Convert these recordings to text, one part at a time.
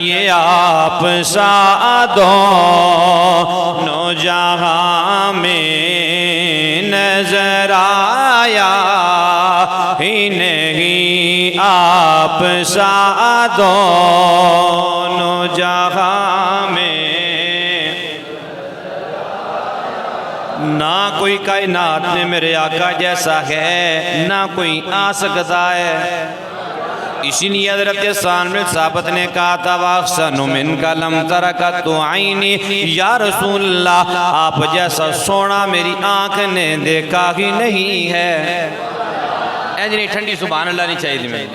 یہ آپ سا دونوں جہاں میں نظر آیا ہی نہیں، آپ سا دونوں جہاں میں نہ کوئی کائنات میں میرے آقا جیسا ہے، نہ کوئی آ سکتا ہے۔ اسی لیے حضرت ثعلبہ ثابت نے کہا تھا وَأَحْسَنُ مِنْكَ لَمْ تَرَ قَطُّ عَيْنِي، یا رسول اللہ آپ جیسا سونا میری آنکھ نے دیکھا ہی نہیں ہے۔ ایجنی ٹھنڈی سبحان اللہ نہیں چاہیے میں۔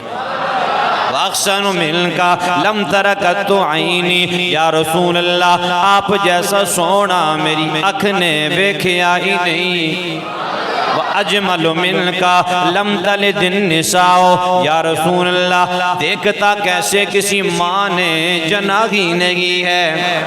وَأَحْسَنُ مِنْكَ لَمْ تَرَ قَطُّ عَيْنِي، یا رسول اللہ آپ جیسا سونا میری آنکھ نے دیکھا ہی نہیں۔ وَأَجْمَلُ مِنْكَ لَمْ تَلِدِ النِّسَاءُ، یا رسول اللہ دیکھتا کیسے کسی ماں نے جنا ہی نہیں ہے۔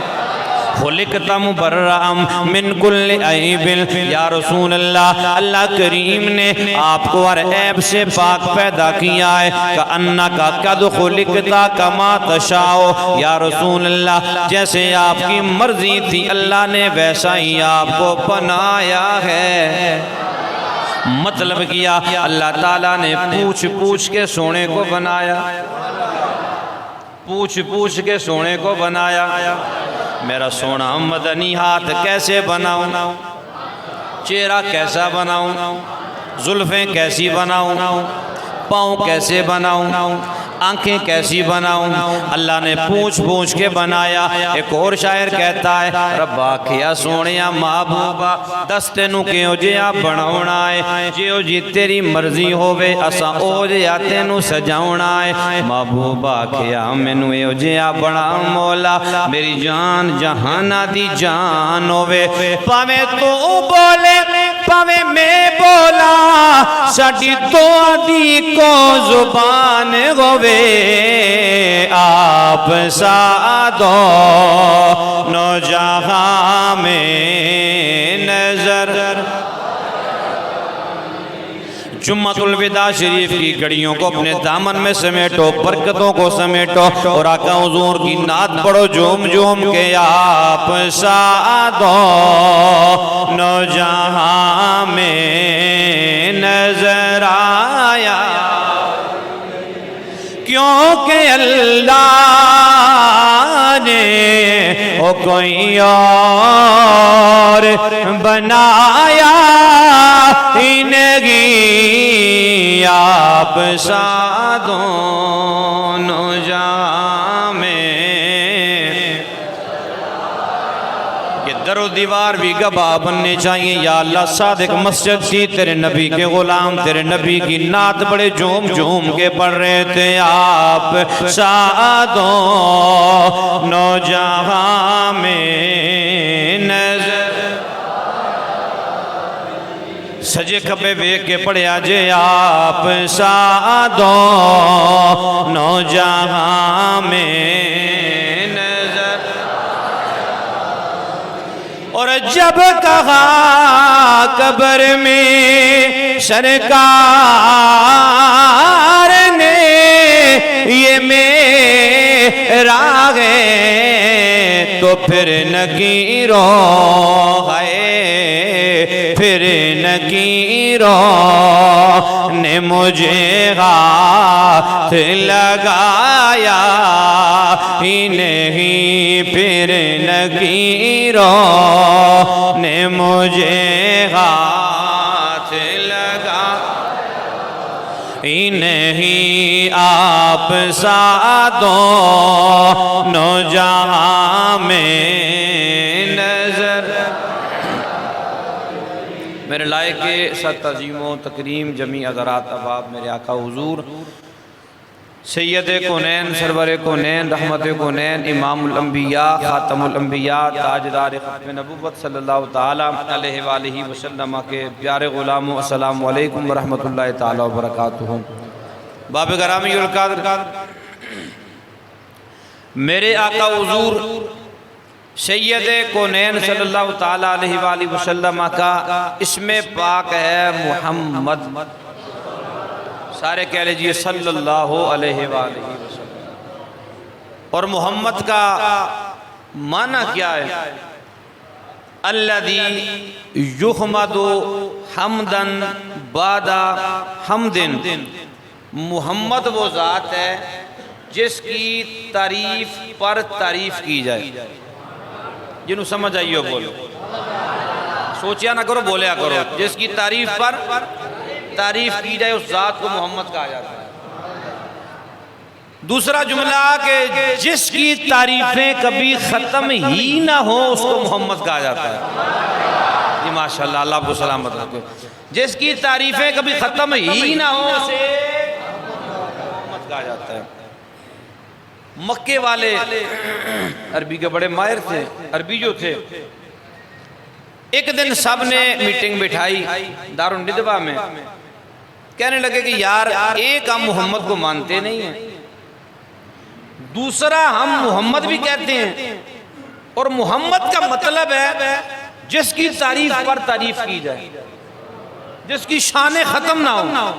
خُلِقْتَ مُبَرَّأً مِنْ كُلِّ عَيْبٍ، یا رسول اللہ اللہ کریم نے آپ کو ہر عیب سے پاک پیدا کیا ہے۔ كَأَنَّكَ قَدْ خُلِقْتَ كَمَا تَشَاءُ، یا رسول اللہ جیسے آپ کی مرضی تھی اللہ نے ویسا ہی آپ کو بنایا ہے۔ مطلب کیا اللہ تعالیٰ نے پوچھ پوچھ کے سونے کو بنایا، پوچھ پوچھ کے سونے کو بنایا۔ میرا سونا مدنی ہاتھ کیسے بناؤں، چہرہ کیسا بناؤں، زلفیں کیسی بناؤں، پاؤں کیسے بناؤں، آنکھیں کیسی بناؤں، اللہ نے پوچھ پوچھ کے بنایا۔ ایک اور شاعر کہتا ہے ربا کیا سونیا محبوبا دستے نو کیوں جیا بناونا ہے، جیو جی تیری مرضی ہووے اسا او جیا تینو سجاونا ہے۔ محبوبا کیا مینو ایو جیا بنا مولا میری جان جہانا دی جان ہووے، پاویں تو بولے پاویں میں بولا ساڈی دعا دی کو زبان ہووے، آپ سا دونوں جہاں میں نظر۔ جمعۃ الوداع شریف کی گھڑیوں کو اپنے دامن میں سمیٹو، برکتوں کو سمیٹو اور آقا حضور کی نعت پڑھو جھوم جھوم کے۔ آپ سا دونوں جہاں میں نظر آیا، کیونکہ اللہ نے وہ کوئی اور بنایا ہی نہیں، آپ سا دونوں جہاں میں۔ یہ در و دیوار بھی گواہ بننے چاہیے، یا اللہ صادق مسجد تھی تیرے نبی کے غلام تیرے نبی کی نعت بڑے جھوم جھوم کے پڑھ رہے تھے۔ آپ سا دونوں جہاں میں نظر، سجے کھبے بیک کے پڑھیا جے آپ سا دونوں جہاں میں نظر۔ اور جب کہا قبر میں سرکار نے یہ میرا ہے، تو پھر نکیروں ہے، پھر نکیروں نے مجھے ہاتھ لگایا ہی نہیں، پھر نکیروں نے مجھے ہاتھ لگا ہی نہیں، آپ سا دونوں جہاں میں نظر۔ میرے لائق کے سب تعظیم و تکریم جمیع حضرات احباب، میرے آقا حضور سید کونین سرور کونین رحمت کونین امام الانبیاء خاتم الانبیاء تاجدار ختم نبوت صلی اللہ تعالی علیہ وآلہ وسلم کے پیارے غلاموں، السلام علیکم ورحمت اللہ تعالی وبرکاتہ۔ باب گرامی القادر، میرے آقا حضور سید کونین صلی اللہ تعالی علیہ وآلہ وسلم کا اسم پاک ہے محمد۔ سارے کہہ لیجئے صلی اللہ علیہ وآلہ وسلم۔ اور محمد کا معنی کیا ہے؟ الذی یحمد حمدن بعد حمدن، محمد وہ ذات ہے جس کی تعریف پر تعریف کی جائے. جنہوں سمجھ آئیو بولو، سوچیا نہ کرو، بولیا کرو. جس کی تعریف پر تعریف کی جائے اس ذات کو محمد کہا جاتا ہے. دوسرا جملہ کہ جس کی تعریفیں کبھی ختم ہی نہ ہو اس کو محمد کہا جاتا ہے. جی ماشاءاللہ، اللہ آپ کو سلامت رکھے. جس کی تعریفیں کبھی ختم ہی نہ ہو اسے محمد کہا جاتا ہے. مکے والے عربی کے بڑے ماہر تھے. عربی جو تھے، ایک دن سب نے میٹنگ بٹھائی دارالندوا میں. کہنے لگے کہ یار ایک ہم محمد کو مانتے نہیں ہیں، دوسرا ہم محمد بھی کہتے ہیں، اور محمد کا مطلب ہے جس کی تعریف پر تعریف کی جائے، جس کی شان ختم نہ ہو،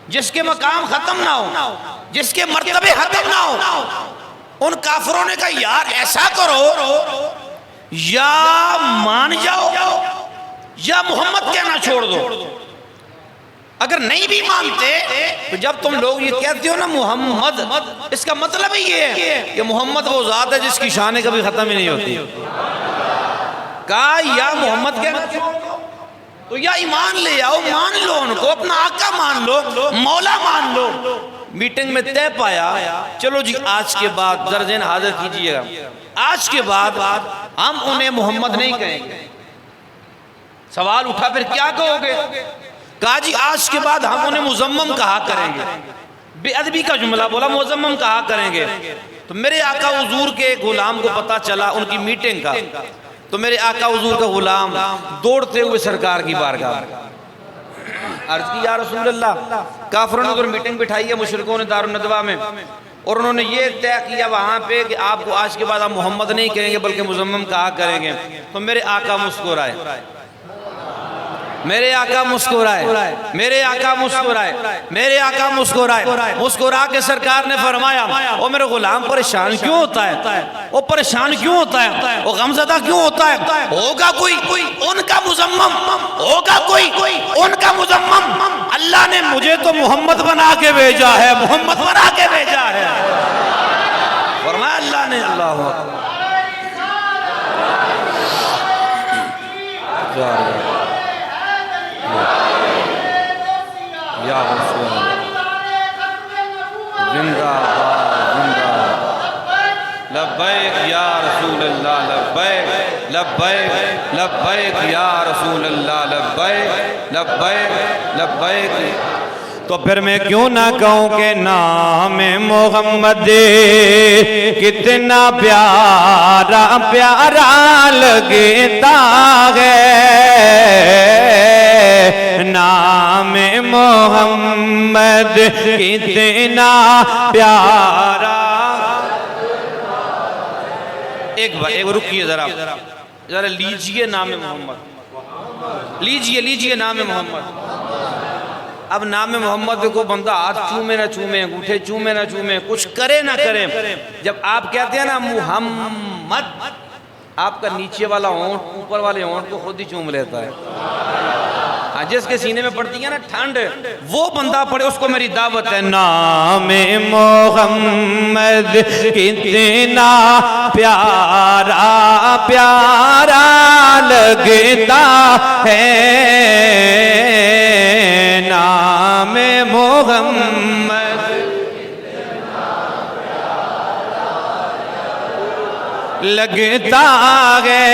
جس کے مقام ختم نہ ہو، جس کے مرتبے ختم نہ ہو. ان کافروں نے کہا یار ایسا کرو، یا مان جاؤ یا محمد کہنا چھوڑ دو. اگر نہیں بھی مانتے تو جب تم لوگ یہ کہتے ہو نا محمد، اس کا مطلب ہی یہ ہے کہ محمد وہ ذات ہے جس کی شانیں کبھی ختم ہی نہیں ہوتی. کہا یا محمد کہنا چھوڑ دو تو یا ایمان لے آؤ، مان لو ان کو، اپنا آقا مان لو، مولا مان لو. میٹنگ میں طے پایا چلو جی آج کے بعد درجن حاضر کیجئے گا، آج کے بعد ہم انہیں محمد نہیں کہیں گے. سوال اٹھا پھر کیا کہو گے؟ کہا جی آج کے بعد ہم انہیں مزمم کہا کریں گے. بے ادبی کا جملہ بولا، مزمم کہا کریں گے. تو میرے آقا حضور کے غلام کو پتا چلا ان کی میٹنگ کا، تو میرے آقا حضور کا غلام دوڑتے ہوئے سرکار کی بارگاہ عرض کی یا رسول اللہ، کافروں نے ادھر میٹنگ بٹھائی ہے مشرکوں نے دارالندوا میں، اور انہوں نے یہ طے کیا وہاں پہ کہ آپ کو آج کے بعد ہم محمد نہیں کہیں گے بلکہ مزمم کہا کریں گے. تو میرے آقا مسکرائے، میرے آقا مسکرائے، میرے آقا مسکرائے، میرے آقا مسکرائے. مسکرا کے سرکار نے فرمایا او میرے غلام پریشان کیوں ہوتا ہے، وہ پریشان کیوں ہوتا ہے، وہ غمزدہ کیوں ہوتا ہے؟ ہوگا کوئی ان کا مزمم، ہوگا کوئی ان کا مزمم. اللہ نے مجھے تو محمد بنا کے بھیجا ہے، محمد بنا کے بھیجا ہے. فرمایا اللہ نے. اللہ یا رسول زندہ لبیک یا رسول اللہ، لبیک لبیک لبیک یا رسول اللہ، لبیک لبیک لبیک. تو پھر میں کیوں نہ کہوں کہ نام محمد کتنا پیارا پیارا لگتا ہے. نام محمد کتنا پیارا. ایک بار رکیے ذرا لیجئے نام محمد، لیجئے نام محمد. اب نام محمد کو بندہ ہاتھ چومے نہ چومے، انگوٹھے چومے نہ چومے، کچھ کرے نہ کرے، جب آپ کہتے ہیں نا محمد، آپ کا نیچے والا ہونٹ اوپر والے ہونٹ کو خود ہی چوم لیتا ہے. جس کے سینے میں پڑتی ہے نا ٹھنڈ، وہ بندہ پڑھے، اس کو میری دعوت ہے. نام محمد کتنا پیارا پیارا لگتا ہے. نام محمد لگتا ہے.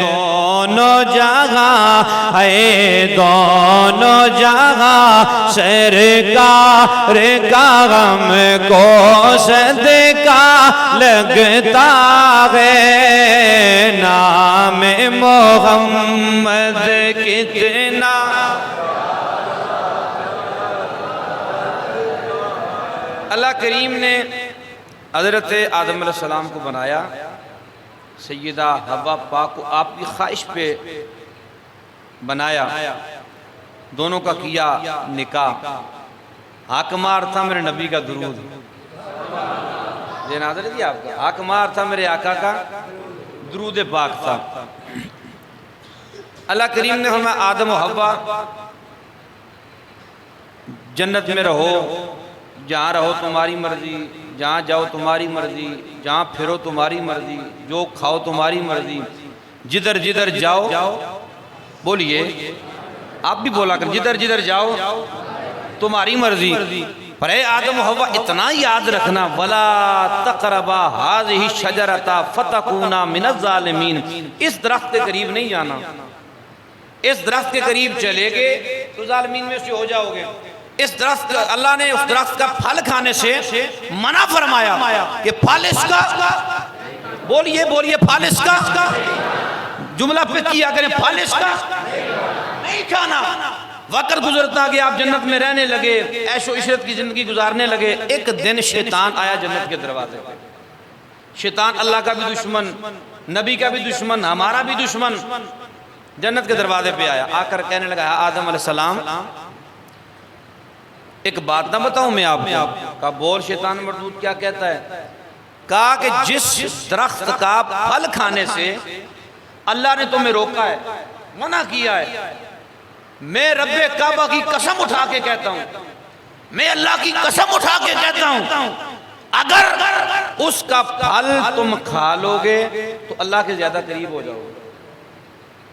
دونوں جگہ ہے، دونوں جگہ سرکار کا غم کو صدقہ لگتا ہے. نام محمد کتنا. اللہ کریم نے حضرت آدم علیہ السلام کو بنایا، سیدہ حوا پاک کو آپ کی خواہش پہ بنایا، دونوں کا کیا نکاح. حق مار تھا میرے نبی کا درود. یہ ناظر جی آپ کا حق مار تھا میرے آقا کا درود پاک تھا. اللہ کریم نے فرمایا آدم و حوا جنت میں رہو، جہاں رہو تمہاری مرضی، جہاں جاؤ تمہاری مرضی، جہاں پھرو تمہاری مرضی، جو کھاؤ تمہاری مرضی، جدھر جدھر جاؤ بولیے آپ بھی بولا کر جدھر جدھر جاؤ تمہاری مرضی. پر اے آدم و حوا اتنا یاد رکھنا وَلَا تَقْرَبَا هَذِهِ الشَّجَرَةَ فَتَكُونَا مِنَ الظَّالِمِينَ. اس درخت کے قریب نہیں جانا، اس درخت کے قریب چلے گے تو ظالمین میں سے ہو جاؤ گے. اس درخت اللہ نے اس درخت کا پھل کھانے سے منع فرمایا کہ پھل اس کا بولیے بولیے پھل اس کا جملہ پہ کیا کریں پھل اس کا نہیں کھانا. وقت گزرتا کہ آپ جنت میں رہنے لگے، عیش و عشرت کی زندگی گزارنے لگے. ایک دن شیطان آیا جنت کے دروازے پہ. شیطان اللہ کا بھی دشمن، نبی کا بھی دشمن، ہمارا بھی دشمن. جنت کے دروازے پہ آیا، آ کر کہنے لگا آدم علیہ السلام ایک بات نہ بتاؤں میں آپ کو. کہا بول شیطان مردود کیا کہتا ہے؟ کہا کہ جس درخت کا پھل کھانے سے اللہ نے تمہیں روکا ہے، منع کیا ہے، میں رب کعبہ کی قسم اٹھا کے کہتا ہوں، میں اللہ کی قسم اٹھا کے کہتا ہوں اگر اس کا پھل تم کھا لو گے تو اللہ کے زیادہ قریب ہو جاؤ گے.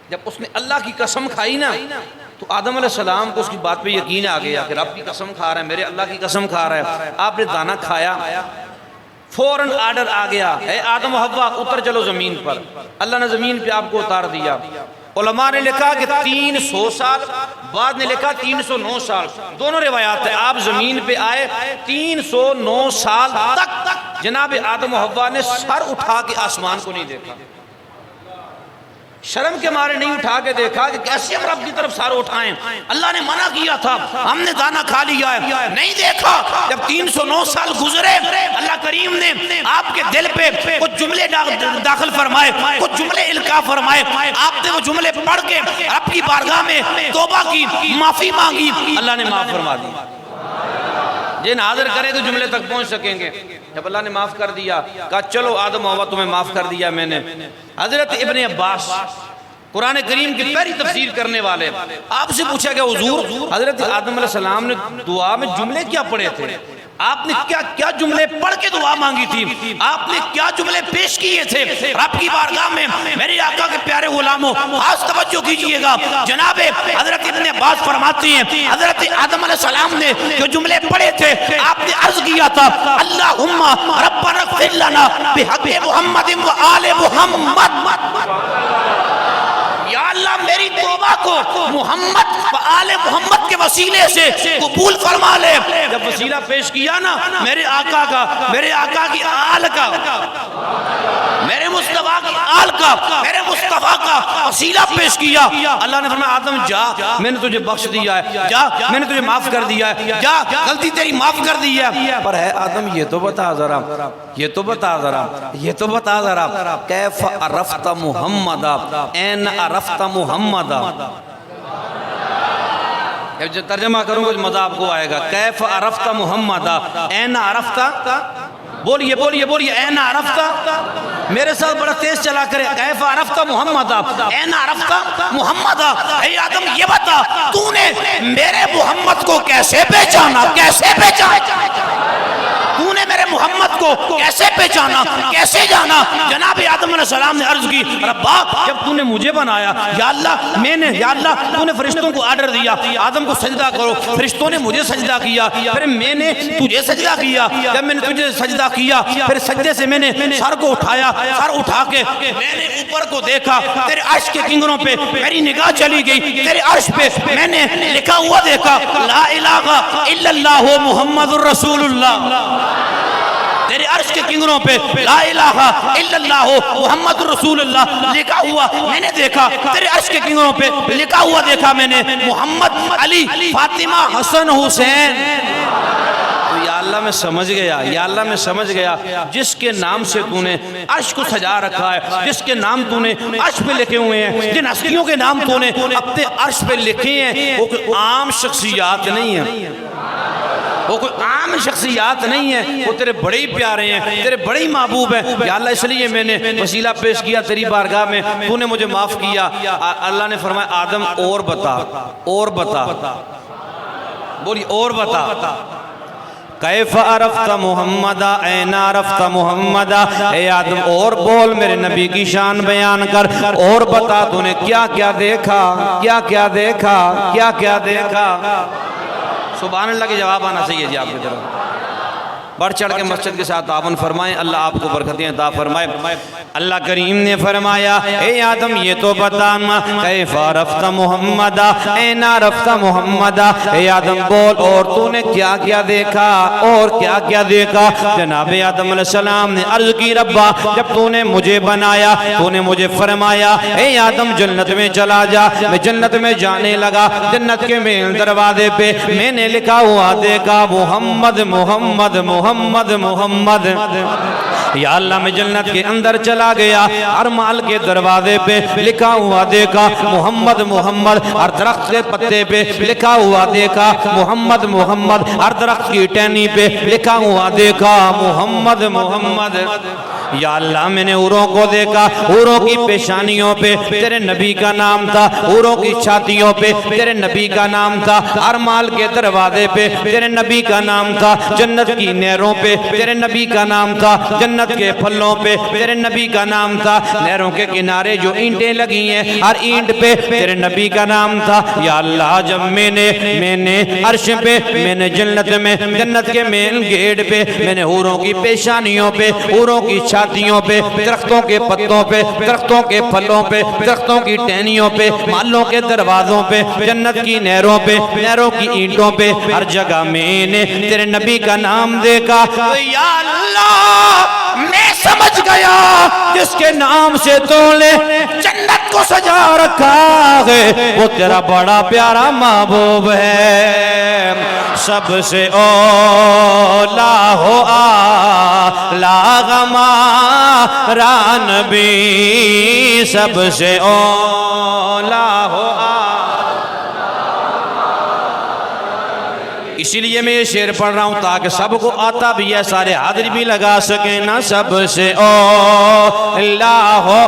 جب اس نے اللہ کی قسم کھائی نا تو آدم علیہ السلام کو اس کی بات پہ یقین آ گیا کہ رب کی قسم کھا رہا ہے، میرے اللہ کی قسم کھا رہا ہے. آپ نے دانہ کھایا، فوراً آرڈر آ گیا اے آدم و حوا اتر چلو زمین پر. اللہ نے زمین پہ آپ کو اتار دیا. علماء نے لکھا کہ 300 سال، بعد نے لکھا 309 سال، دونوں روایات ہیں. آپ زمین پہ آئے 309 سال تک جناب آدم و حوا نے سر اٹھا کے آسمان کو نہیں دیکھا. شرم کے مارے نہیں اٹھا کے دیکھا کہ کیسے ہم رب کی طرف سر اٹھائیں، اللہ نے منع کیا تھا، ہم نے دانہ کھا لیا ہے، نہیں دیکھا. جب 309 سال گزرے اللہ کریم نے آپ کے دل پہ کچھ جملے داخل فرمائے، کچھ جملے القاء فرمائے. آپ نے وہ جملے پڑھ کے رب کی بارگاہ میں توبہ کی، معافی مانگی، اللہ نے معاف فرما دی. جن حاضر کرے تو جملے تک پہنچ سکیں گے. جب اللہ نے معاف کر دیا کہا چلو آدم و حوا تمہیں معاف کر دیا میں نے. حضرت ابن عباس قرآن کریم کی پہلی تفسیر کرنے والے آپ سے پوچھا کہ حضور حضرت آدم علیہ السلام نے دعا میں جملے کیا پڑھے تھے؟ آپ نے کیا جملے پڑھ کے دعا مانگی تھی؟ آپ نے کیا جملے پیش کیے تھے رب کی بارگاہ میں؟ میرے آقا کے پیارے غلاموں خاص توجہ کیجئے گا. جناب حضرت ابن عباس فرماتے ہیں حضرت آدم علیہ السلام نے جو جملے پڑھے تھے آپ نے عرض کیا تھا اللہم ربنا اغفر لنا بحق محمد و آل محمد. یا اللہ میری توبہ کو محمد و آل محمد کے وسیلے سے قبول فرما لے. جب وسیلہ پیش کیا نا میرے آقا کا، میرے آقا کی آل کا، میرے مصطفیٰ کی آل کا، میرے مصطفیٰ کا وسیلہ پیش کیا. اللہ نے فرمایا آدم جا، میں نے تجھے بخش دیا ہے، جا میں نے تجھے معاف کر دیا ہے، جا غلطی تیری معاف کر دی ہے. پر ہے آدم یہ تو بتا ذرا، یہ تو بتا ذرا، یہ تو بتا ذرا کیف عرفت محمد این عرفت محمد. جب ترجمہ کروں گا مزہ آپ کو آئے گا. کیف عرفت محمد این عرفت، بولیے بولیے بولیے این عرفت. میرے ساتھ بڑا تیز چلا کرے. کیف عرفت محمد این عرفت محمد. اے آدم یہ بتا تو نے میرے محمد کو کیسے پہچانا؟ کیسے پہچانا تو نے میرے محمد کو کیسے پہچانا، کیسے جانا؟ جناب آدم علیہ السلام نے عرض کی ربا جب تو نے مجھے بنایا یا اللہ میں نے، یا اللہ تو نے فرشتوں کو آرڈر دیا آدم کو سجدہ کرو، فرشتوں نے مجھے سجدہ کیا، پھر میں نے تجھے سجدہ کیا. جب میں نے تجھے سجدہ کیا پھر سجدے سے میں نے سر کو اٹھایا، سر اٹھا کے میں نے اوپر کو دیکھا، تیرے عرش کے کنگروں پہ میری نگاہ چلی گئی، تیرے عرش پہ میں نے لکھا ہوا دیکھا لا الہ الا اللہ محمد الرسول اللہ. تیرے عرش کے کنگروں پہ لا الہ الا اللہ محمد رسول اللہ لکھا ہوا میں نے دیکھا. تیرے عرش کے کنگروں پہ لکھا ہوا دیکھا میں نے محمد، علی، فاطمہ، حسن، حسین. تو یا اللہ میں سمجھ گیا، یا اللہ میں سمجھ گیا جس کے نام سے تو نے عرش کو سجا رکھا ہے، جس کے نام تو نے عرش پہ لکھے ہوئے ہیں، جن ہستیوں کے نام تو نے اپنے عرش پہ لکھے ہیں وہ عام شخصیات نہیں ہیں. وہ کوئی عام شخصیات نہیں ہے، وہ تیرے بڑے ہی پیارے ہیں، تیرے بڑے ہی محبوب ہیں یا اللہ، اس لیے میں نے وسیلہ پیش کیا تیری بارگاہ میں، تو نے مجھے معاف کیا۔ اللہ نے فرمایا آدم اور بتا، اور بتا، بولی اور بتا، کیف عرفت محمدہ، این عرفت محمدہ، اے آدم اور بول، میرے نبی کی شان بیان کر، اور بتا تو نے کیا کیا دیکھا، کیا کیا دیکھا، کیا کیا دیکھا۔ سبحان اللہ کے جواب آنا چاہیے جی آپ کی طرف۔ بڑھ چڑھ کے مسجد کے ساتھ تعاون فرمائیں، اللہ آپ کو برکتیں عطا فرمائے۔ اللہ کریم نے فرمایا اے آدم یہ تو بتانا، کیف عرفت محمدہ، این عرفت محمدہ، اے آدم بول اور تو نے کیا کیا دیکھا، اور کیا کیا دیکھا۔ جناب آدم علیہ السلام نے عرض کی ربا جب تو نے مجھے بنایا تو نے مجھے فرمایا اے آدم جنت میں چلا جا، میں جنت میں جانے لگا، جنت کے مین دروازے پہ میں نے لکھا ہوا دیکھا محمد محمد محمد محمد۔ یا اللہ میں جنت کے اندر چلا گیا، ہر مال کے دروازے پہ لکھا ہوا دیکھا محمد محمد، ہر درخت کے پتے پہ لکھا ہوا دیکھا محمد محمد، ہر درخت کی ٹہنی پہ لکھا ہوا دیکھا محمد محمد۔ یا اللہ میں نے اوروں کو دیکھا، اوروں کی پیشانیوں پہ تیرے نبی کا نام تھا، اوروں کی چھاتیوں پہ تیرے نبی کا نام تھا، ہر مال کے دروازے پہ تیرے نبی کا نام تھا، جنت کی نہروں پہ تیرے نبی کا نام تھا، جنت کے پھلوں پہ تیرے نبی کا نام تھا، نہروں کے کنارے جو اینٹیں لگی ہیں ہر اینٹ پہ تیرے نبی کا نام تھا۔ یا اللہ جب میں نے عرش پہ، میں نے جنت کے مین گیٹ پہ، میں نے حوروں کی پیشانیوں پہ، حوروں کی چھاتیوں پہ، درختوں کے پتوں پہ، درختوں کے پھلوں پہ، درختوں کی ٹہنیوں پہ، مالوں کے دروازوں پہ، جنت کی نہروں پہ، نہروں کی اینٹوں پہ، ہر جگہ میں نے تیرے نبی کا نام دیکھا۔ تو یا اللہ میں سمجھ گیا جس کے نام سے تو نے جنت کو سجا رکھا ہے وہ تیرا بڑا پیارا محبوب ہے۔ سب سے اولا ہو آلہ ہمارا نبی، سب سے اولا ہو اسی لیے میں یہ شعر پڑھ رہا ہوں تاکہ سب کو آتا بھی ہے، سارے حاضر بھی لگا سکیں نا۔ سب سے اولا ہو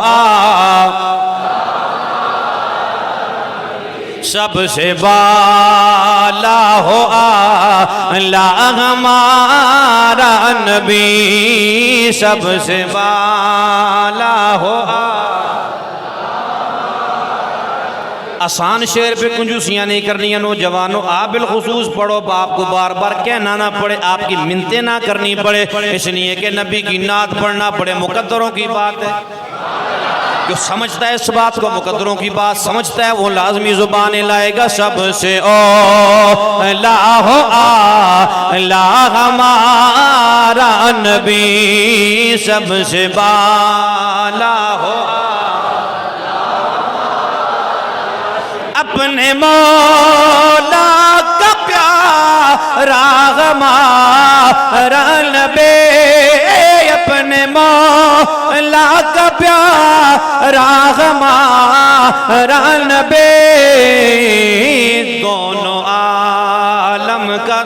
سب سے بالا ہو آلہ ہمارا نبی، سب سے بالا ہو آسان شعر پہ کنجوسیاں نہیں کرنی ہے نوجوانوں، آپ بالخصوص پڑھو، باپ کو بار بار کہنا نہ پڑے، آپ کی منتیں نہ کرنی پڑے، اس لیے کہ نبی کی نعت پڑھنا بڑے مقدروں کی بات ہے۔ جو سمجھتا ہے اس بات کو، مقدروں کی بات سمجھتا ہے، وہ لازمی زبان لائے گا۔ سب سے اولا ہو آلہ ہمارا نبی، سب سے بالا ہو اپنے مولا کا پیارا ہمارا نبی، اپنے مولا کا پیارا ہمارا نبی، دونوں عالم کا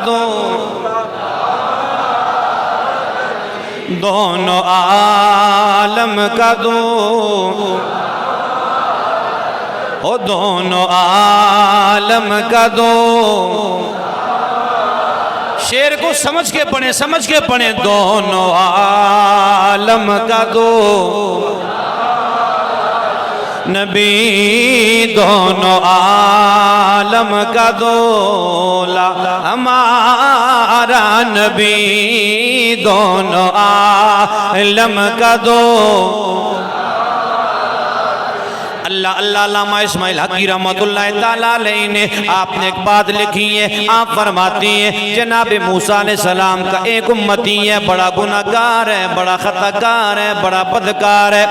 دونوں عالم کا دونوں عالم کا شعر کو سمجھ کے پڑھیں، سمجھ کے پڑھیں، دونوں عالم کا نبی، دونوں عالم کا دولا ہمارا نبی، دونوں عالم کا اللہ اللہ علامہ اسماعیل حقی رحمت اللہ تعالیٰ علیہ نے آپ نے ایک بات لکھی ہے، آپ فرماتی ہیں جناب موسیٰ علیہ السلام کا ایک امتی ہے، بڑا گناہگار ہے، بڑا خطاکار ہے، بڑا بدکار ہے،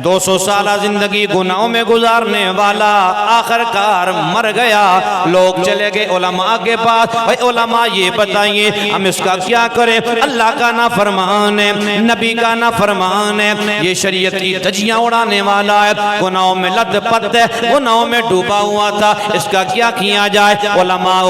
200 سالہ زندگی گناہوں میں گزارنے والا، آخر کار مر گیا، لوگ چلے گئے علماء کے پاس، بھائی علماء یہ بتائیے ہم اس کا کیا کریں، اللہ کا نافرمان ہے، نبی کا نافرمان ہے، یہ شریعت کی دھجیاں اڑانے والا ہے، گناہوں میں لت پت ہے، گناہوں میں ڈوبا ہوا تھا، اس کا کیا کیا جائے؟ علماء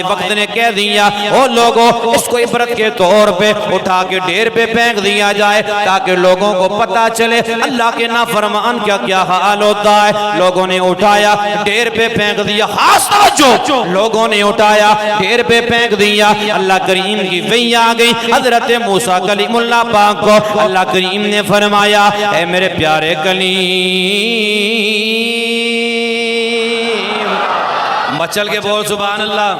وقت نے کہہ دیا او لوگوں اس کو عبرت کے طور پہ اٹھا کے ڈھیر پہ پھینک دیا جائے تاکہ لوگوں کو پتا چلے اللہ کے نافرمان کیا کیا حال ہوتا ہے۔ لوگوں نے اٹھایا ڈھیر پہ پھینک دیا، خاص توجہ، لوگوں نے اٹھایا ڈھیر پہ پھینک دیا۔ اللہ کریم کی وحی آ گئی حضرت موسیٰ کلیم اللہ پاک کو، اللہ کریم نے فرمایا اے میرے پیارے کلیم، مچل کے بول سبحان اللہ،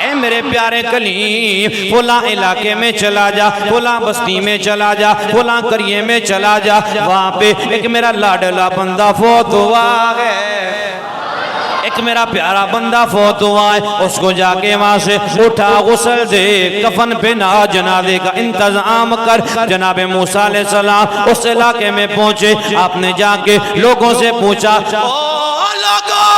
اے میرے پیارے کلیم فلاں علاقے میں چلا جا، فلاں بستی میں چلا جا، فلاں قریے میں چلا جا، وہاں پہ ایک میرا لاڈلا بندہ فوت ہوا ہے، ایک میرا پیارا بندہ فوت ہوا ہے، اس کو جا کے وہاں سے اٹھا، غسل دے، کفن پہنا، جنازے کا انتظام کر۔ جناب موسیٰ علیہ السلام اس علاقے میں پہنچے، آپ نے جا کے لوگوں سے پوچھا او لوگوں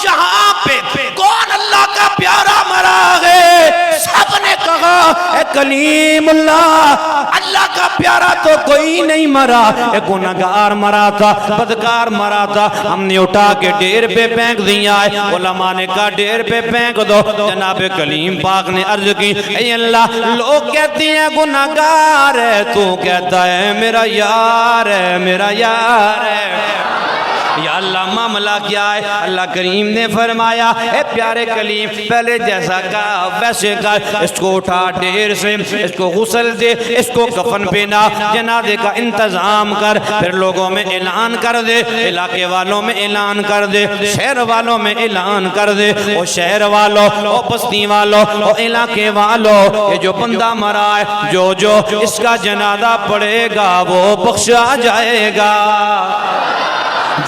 یہاں پہ کون اللہ کا پیارا مرا ہے؟ سب نے کہا اے کلیم اللہ، اللہ کا پیارا تو کوئی نہیں مرا، ایک گناہگار مرا تھا، بدکار مرا تھا، ہم نے اٹھا کے ڈھیر پہ پھینک دیا ہے۔ علماء نے کہا ڈھیر پہ پھینک دو۔ جناب کلیم پاک نے عرض کی اے اللہ لوگ کہتے ہیں گناہگار ہے، تو کہتا ہے میرا یار ہے، میرا یار ہے۔ یا اللہ معاملہ کیا ہے؟ اللہ کریم نے فرمایا اے پیارے کلیم پہلے جیسا کہا ویسے کہا، اس کو اٹھا ڈھیر سے، اس کو غسل دے، اس کو کفن پہنا، جنازے کا انتظام کر، پھر لوگوں میں اعلان کر دے، علاقے والوں میں اعلان کر دے، شہر والوں میں اعلان کر دے، او شہر والوں، او بستی والوں، او علاقے والوں، یہ جو بندہ مرا ہے، جو اس کا جنازہ پڑے گا وہ بخشا جائے گا،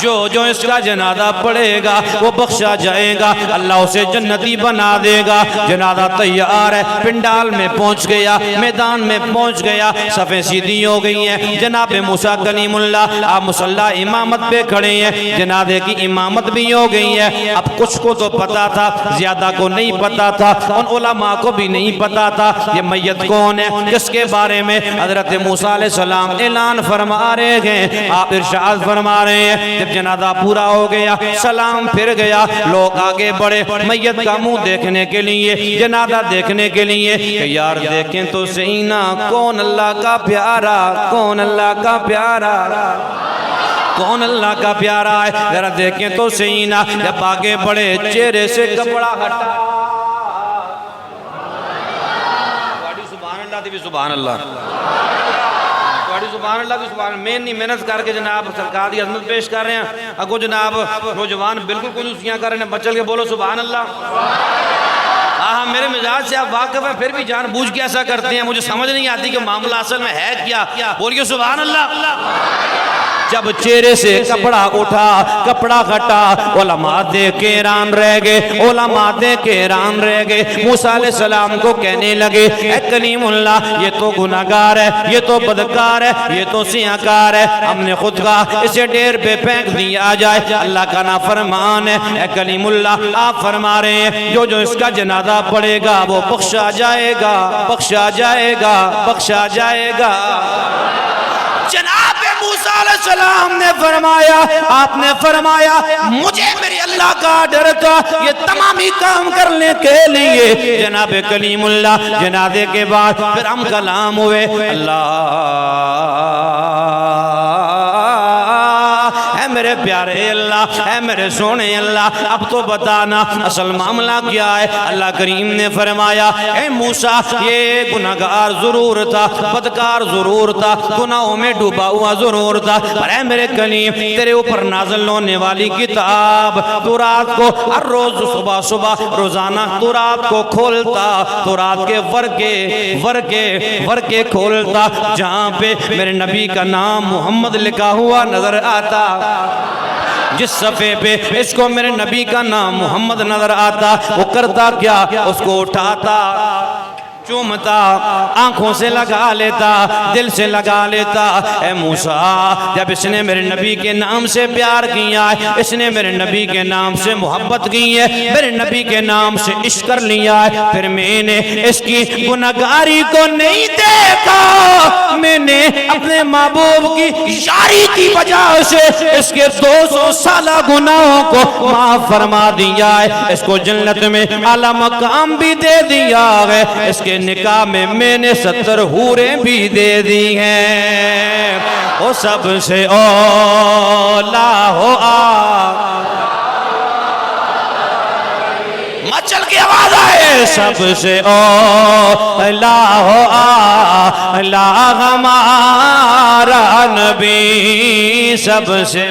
جو اس کا جنازہ پڑے گا وہ بخشا جائے گا، اللہ اسے جنتی بنا دے گا۔ جنازہ تیار ہے، پنڈال میں پہنچ گیا، میدان میں پہنچ گیا، صفیں سیدھی ہو گئی ہیں، جناب موسیٰ کلیم اللہ آپ مصلی امامت پہ کھڑے ہیں، جنازے کی امامت بھی ہو گئی ہے۔ اب کچھ کو تو پتا تھا، زیادہ کو نہیں پتا تھا، ان علماء کو بھی نہیں پتا تھا یہ میت کون ہے، کس کے بارے میں حضرت موسیٰ علیہ السلام اعلان فرما رہے ہیں، آپ ارشاد فرما رہے ہیں۔ جب جنازہ پورا ہو گیا، سلام پھر گیا، لوگ آگے بڑھے میت کا منہ دیکھنے کے لیے، جنازہ دیکھنے کے لیے کہ یار دیکھیں تو صحیح نا کون اللہ کا پیارا، کون اللہ کا پیارا، کون اللہ کا پیارا ہے، ذرا دیکھیں تو صحیح نا۔ جب آگے بڑھے چہرے سے کپڑا ہٹا، سبحان اللہ دی بھی سبحان اللہ، سبحان اللہ کی سبحان اللہ، میں نہیں محنت کر کے جناب سرکار دی عظمت پیش کر رہے ہیں، اگو جناب نوجوان بالکل کنجوسیاں کر رہے ہیں، بچل کے بولو سبحان اللہ۔ ہاں میرے مزاج سے آپ واقف ہیں، پھر بھی جان بوجھ کے ایسا کرتے ہیں، مجھے سمجھ نہیں آتی کہ معاملہ اصل میں ہے کیا، بولیے سبحان اللہ۔ جب چہرے سے کپڑا اٹھا، کپڑا ہٹا، علماء دیکھ کے حیران رہ گئے، علماء دیکھ کے حیران رہ گئے، موسیٰ علیہ السلام کو کہنے لگے اے کلیم اللہ یہ تو گناہگار ہے، یہ تو بدکار ہے، یہ تو سیاہکار ہے، ہم نے خود کہا اسے ڈھیر پہ پھینک دیا جائے، اللہ کا نافرمان ہے۔ اے کلیم اللہ آپ فرما رہے ہیں جو اس کا جنازہ پڑے گا وہ بخشا جائے گا، بخشا جائے گا، بخشا جائے گا۔ جناب موسیٰ علیہ السلام نے فرمایا، آپ نے فرمایا مجھے میری اللہ کا ڈر تھا یہ تمامی کام کرنے کے لیے۔ جناب کلیم اللہ جنازے کے بعد پھر ہم کلام ہوئے، اللہ اے میرے پیارے اللہ، اے میرے سونے اللہ اب تو بتانا اصل معاملہ کیا ہے۔ اللہ کریم نے فرمایا اے موسیٰ یہ گناہگار ضرور تھا، بدکار ضرور تھا، گناہوں میں ڈوبا ہوا ضرور تھا، پر اے میرے کلیم تیرے اوپر نازل ہونے والی کتاب تو رات کو ہر روز صبح صبح روزانہ تو رات کو کھولتا، تو رات کے ورقے کھولتا جہاں پہ میرے نبی کا نام محمد لکھا ہوا نظر آتا، جس صفحے پہ اس کو میرے نبی کا نام محمد نظر آتا وہ کرتا کیا، اس کو اٹھاتا، چومتا، آنکھوں سے لگا لیتا، دل سے لگا لیتا۔ اے موسیٰ جب اس نے میرے نبی کے نام سے پیار کیا ہے، اس نے میرے نبی کے نام سے محبت کی ہے، میرے نبی کے نام سے عشق کر لیا ہے، پھر میں نے اس کی گناہگاری کو نہیں دیکھا، میں نے اپنے محبوب کی یاری کی وجہ سے اس کے 200 سالہ گناہوں کو معاف فرما دیا ہے، اس کو جنت میں اعلیٰ مقام بھی دے دیا ہے، اس کے نکاح میں نے 70 حوریں بھی دے دی ہیں۔ وہ سب سے اولا ہو مچل کی آواز آئے، سب سے اولا ہو ہمارا نبی، سب سے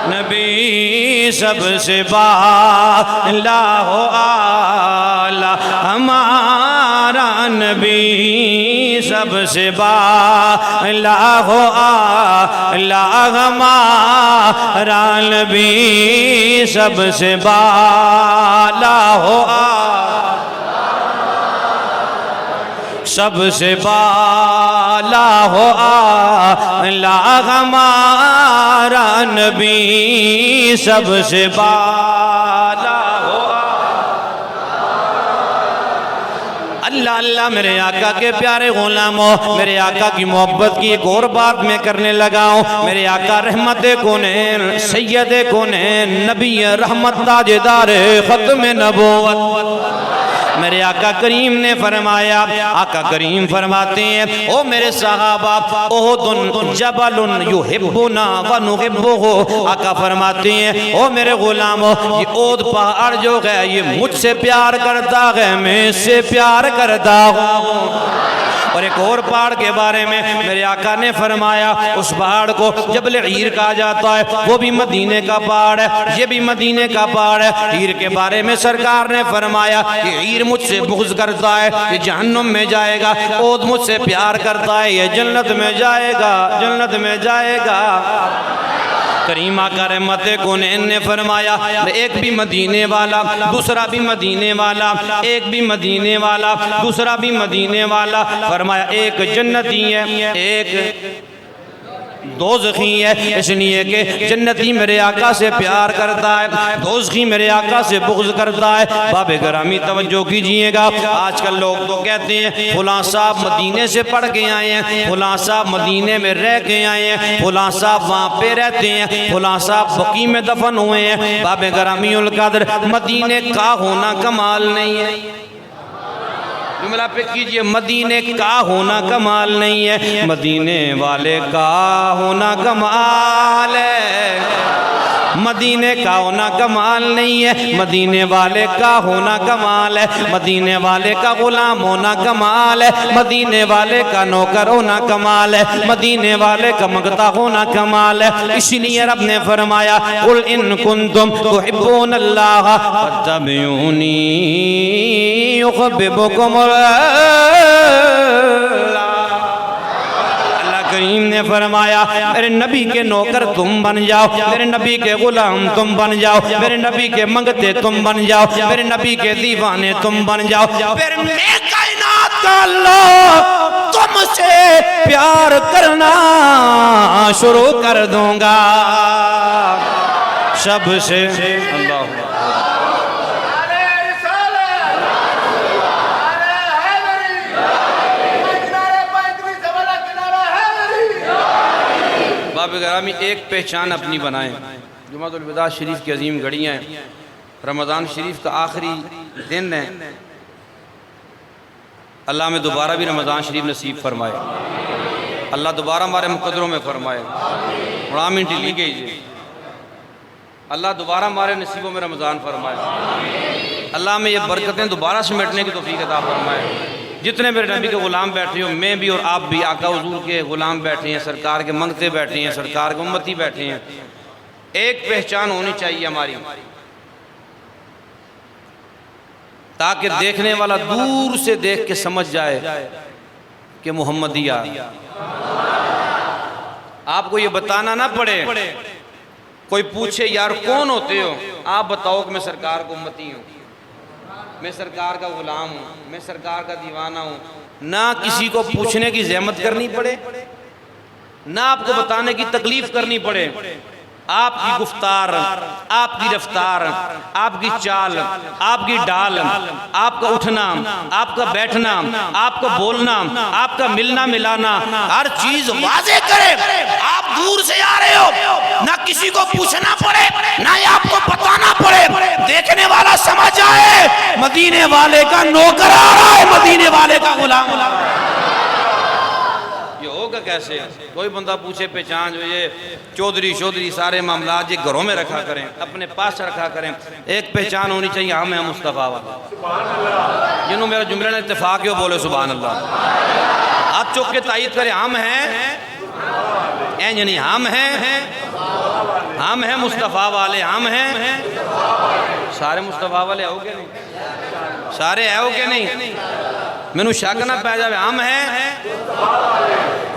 نبی، سب سے بالا ہو آلہ ہمارا نبی، سب سے بالا ہو آلہ ہمارا نبی، سب سے بالا ہو سب سے بالا ہو آلہ ہمارا نبی، سب سے بالا ہو اللہ اللہ۔ میرے آقا کے پیارے غلاموں، میرے آقا کی محبت کی ایک اور بات میں کرنے لگا ہوں۔ میرے آقا رحمت کونین، سید کونین، نبی رحمت، تاجدار ختم نبوت، میرے آقا کریم نے فرمایا، آقا کریم فرماتے ہیں او میرے صحابہ، احد جبل یحبنا ونحبہ، آقا فرماتے ہیں او میرے غلاموں، یہ احد پہاڑ جو ہے یہ مجھ سے پیار کرتا ہے، میں اس سے پیار کرتا ہوں۔ اور ایک اور پہاڑ کے بارے میں میرے آقا نے فرمایا، اس پہاڑ کو جبل عیر کہا جاتا ہے، وہ بھی مدینے کا پہاڑ ہے، یہ بھی مدینے کا پہاڑ ہے۔ عیر کے بارے میں سرکار نے فرمایا کہ عیر مجھ سے بغض کرتا ہے، یہ جہنم میں جائے گا، احد مجھ سے پیار کرتا ہے، یہ جنت میں جائے گا، جنت میں جائے گا۔ کریم آقا رحمت کونین نے فرمایا، ایک بھی مدینے والا، دوسرا بھی مدینے والا، ایک بھی مدینے والا، دوسرا بھی مدینے والا، فرمایا ایک جنتی ہے، ایک دوزخی ہے، اس لیے کہ جنتی میرے آقا سے پیار کرتا ہے، دوزخی میرے آقا سے بغض کرتا ہے۔ باب گرامی توجہ کیجئے گا، آج کل لوگ تو کہتے ہیں فلاں صاحب مدینے سے پڑھ کے آئے ہیں، فلاں صاحب مدینے میں رہ کے آئے ہیں، فلاں صاحب وہاں پہ رہتے ہیں، فلاں صاحب بقیع میں دفن ہوئے ہیں۔ باب گرامی القدر، مدینے کا ہونا کمال نہیں ہے، جملہ پہ کیجئے، مدینے کا ہونا کمال نہیں ہے، مدینے والے کا ہونا کمال ہے۔ مدینے کا ہونا کمال نہیں ہے، مدینے والے کا ہونا کمال ہے، مدینے والے کا غلام ہونا کمال ہے، مدینے والے کا نوکر ہونا کمال ہے، مدینے والے کا منگتا ہونا کمال ہے۔ اسی لیے رب نے فرمایا قل ان کنتم تحبون اللہ فاتبعونی یحببکم کریم نے فرمایا میرے نبی کے نوکر تم بن جاؤ، میرے نبی کے غلام تم بن جاؤ، میرے نبی کے منگتے تم بن جاؤ، میرے نبی کے دیوانے تم بن جاؤ، پھر میں کائنات کا اللہ تم سے پیار کرنا شروع کر دوں گا۔ سب سے اللہ گرامی ایک پہچان اپنی بنائیں۔ جمعۃ الوداع شریف کی عظیم گھڑیاں ہیں، رمضان شریف کا آخری دن ہے، اللہ میں دوبارہ بھی رمضان شریف نصیب فرمائے، اللہ دوبارہ ہمارے مقدروں میں فرمائے، اور آمین ٹلی گئی جی، اللہ دوبارہ ہمارے نصیبوں میں رمضان فرمائے، اللہ میں یہ برکتیں دوبارہ سمیٹنے کی توفیق عطا فرمائے۔ جتنے میرے نبی کے غلام بیٹھے ہوں، میں بھی اور آپ بھی آقا حضور کے غلام بیٹھے ہیں، سرکار کے منگتے بیٹھے ہیں، سرکار کے امتی بیٹھے ہیں، ایک پہچان ہونی چاہیے ہماری، تاکہ دیکھنے والا دور سے دیکھ کے سمجھ جائے کہ محمدیہ۔ آپ کو یہ بتانا نہ پڑے، کوئی پوچھے یار کون ہوتے ہو، آپ بتاؤ کہ میں سرکار کو امتی ہوں، میں سرکار کا غلام ہوں، میں سرکار کا دیوانہ ہوں، نہ کسی کو پوچھنے کی زحمت کرنی پڑے، نہ آپ کو بتانے کی تکلیف کرنی پڑے، آپ کی گفتار، آپ کی رفتار، آپ کی چال، آپ کی ڈال، آپ کا اٹھنا، آپ کا بیٹھنا، آپ کا بولنا، آپ کا ملنا ملانا، ہر چیز واضح کرے آپ دور سے آ رہے ہو، نہ کسی کو پوچھنا پڑے نہ ہی آپ کو بتانا پڑے، دیکھنے والا سمجھ آئے مدینے والے کا نوکر آ رہا ہے، مدینے والے کا غلام آ رہا ہے۔ یہ ہوگا کیسے؟ کوئی بندہ پوچھے پہچان جو یہ چودھری سارے معاملات یہ گھروں میں رکھا کریں، اپنے پاس رکھا کریں، ایک پہچان ہونی چاہیے، ہم ہیں مصطفیٰ والا۔ جنہوں میرا جملہ نے اتفاق ہو بولے سبحان اللہ، ہاتھ چوک کے تائید کرے ہم ہیں، یعنی ہم ہیں مصطفیٰ والے، ہم ہیں سارے مصطفیٰ والے ہو گے نہیں، سارے ہے ہو گے نہیں، میں نو شک نہ پہ جاوے، ہم ہیں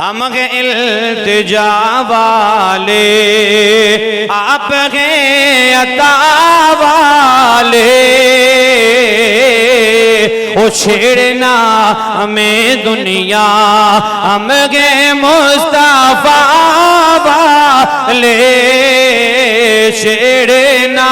ہم کے التجا والے، آپ کے عطا والے، او چھیڑنا ہمیں دنیا، ہم کے مصطفیٰ والے، چھیڑنا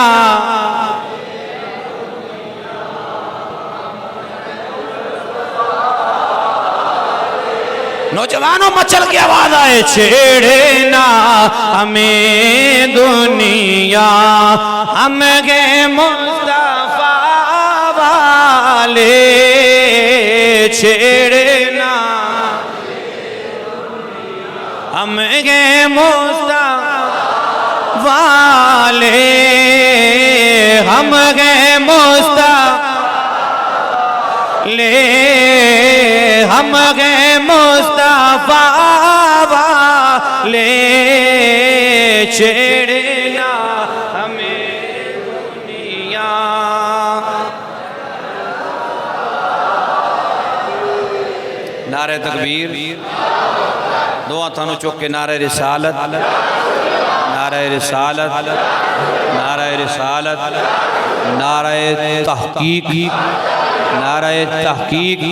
نوجوانوں مچل کی آواز آئے، چھیڑنا ہمیں دنیا، ہم کے مصطفیٰ والے، چھیڑنا ہم کے مصطفیٰ والے، ہم کے مصطفیٰ ہم کے مصطفیٰ والے، چھیڑنا ہمیں دنیا۔ نعرہ تکبیر، دو ہاتھوں چوک کے نعرہ رسالت، نعرہ رسالت، نعرہ رسالت، نعرہ تحقیق، نعرہ تحقیق،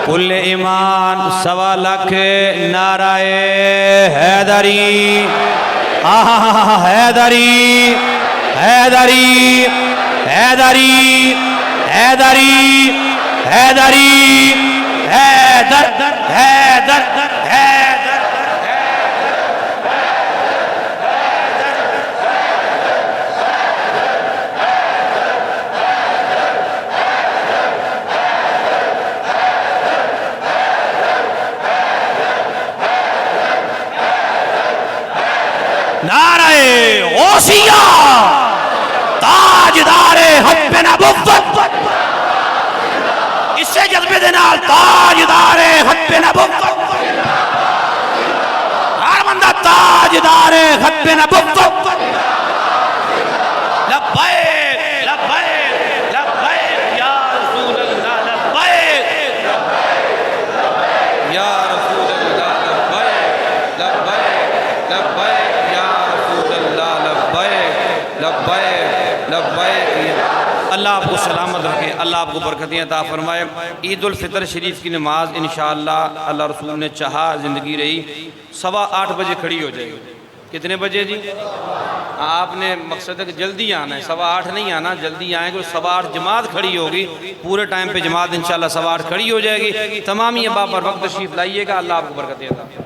کل ایمان سوا لکھ، نعرہ حیدری، حیدری، حیدری، حیدری، حیدری، حیدری، حیدر، حیدر، حیدر، نعرہ غوثیہ، تاجدار حب نبوت، اس سے جذبے دینال تاجدار حب نبوت، ہر بندہ تاجدار حب نبوت، لبیک لبیک لبیک یا رسول اللہ، لبیک یا رسول اللہ، لبیک لبیک لبیک یا رسول اللہ، لبیک لبیک لبیک۔ اللہ آپ کو سلامت رکھے، اللہ آپ کو برکتیں عطا فرمائے۔ عید الفطر شریف کی نماز انشاءاللہ اللہ رسول نے چاہا زندگی رہی 8:15 بجے کھڑی ہو جائے گی۔ کتنے بجے جی؟ آپ نے مقصد ہے کہ جلدی آنا ہے، 8:15 نہیں آنا، جلدی آئیں گے، 8:15 جماعت کھڑی ہوگی، پورے ٹائم پہ جماعت انشاءاللہ 8:15 کھڑی ہو جائے گی۔ تمامی احباب پر وقت تشریف لائیے گا، اللہ آپ کو برکتیں عطا فرمائے۔